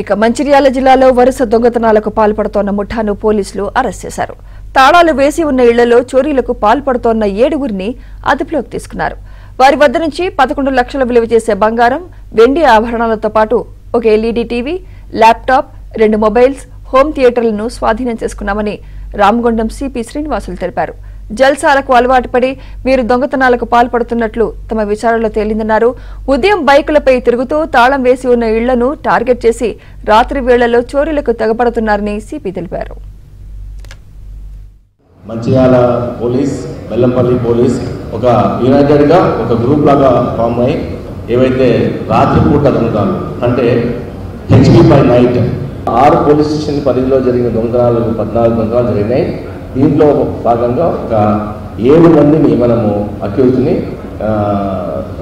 ఇక మంచిర్యాల జిల్లాలో వరుస దొంగతనాలకు పాల్పడుతోన్న ముఠాను పోలీసులు అరెస్ట్ చేశారు. తాళాలు వేసి ఉన్న ఇళ్లలో చోరీలకు పాల్పడుతోన్న 7గురిని అదుపులోకి తీసుకున్నారు. వారి వద్ద నుంచి 11 లక్షల విలువ చేసే బంగారం, వెండి ఆభరణాలతో పాటు ఒక LED TV, laptop, 2 mobiles, home థియేటర్లను స్వాధీనం చేసుకున్నామని రామగుండం సిపి శ్రీనివాసులు తెలిపారు. జల్సాలకు అలవాటు పడి వీరు దొంగతనాలకు పాల్పడుతున్నట్లు తమ విచారణలో తేలిందన్నారు. ఉదయం బైకులపై తిరుగుతూ తాళం వేసి ఉన్న ఇళ్లను టార్గెట్ చేసి రాత్రి వేళల్లో చోరీలకు తెగపడుతున్నారని సిపి తెలిపారు. మంచిర్యాల పోలీస్, బెల్లంపల్లి పోలీస్ ఒక యునైటెడ్ గా ఒక గ్రూప్ లాగా ఫామ్ అయ్యి ఏవైతే రాత్రిపూట దొంగతనాలు అంటే HP by night 6 police station పరిధిలో జరిగిన దొంగతనాలు 14 దొంగతనాలు జరిగినాయి. దీంట్లో భాగంగా ఒక 7 మందిని మనము అక్యూజ్ని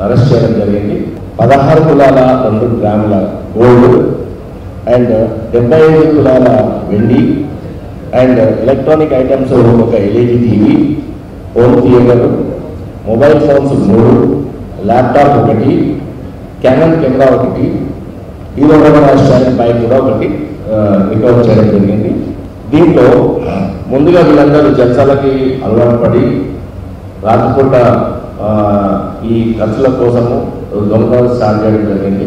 అరెస్ట్ చేయడం జరిగింది. 16 తులాల 2 గ్రాముల గోల్డ్ అండ్ 75 తులాల వెండి అండ్ ఎలక్ట్రానిక్ ఐటమ్స్ ఒక LED TV, home theatre, mobile phones 3, laptop 1, canon camera 1, hero Honda style bike కూడా ఒకటి రికవర్ చేయడం జరిగింది. దీంట్లో ముందుగా వీళ్ళందరూ జల్సాలకి అలవాటు పడి రాత్రిపూట ఈ ఖర్చుల కోసము దొంగతనాలు స్టార్ట్ చేయడం జరిగింది.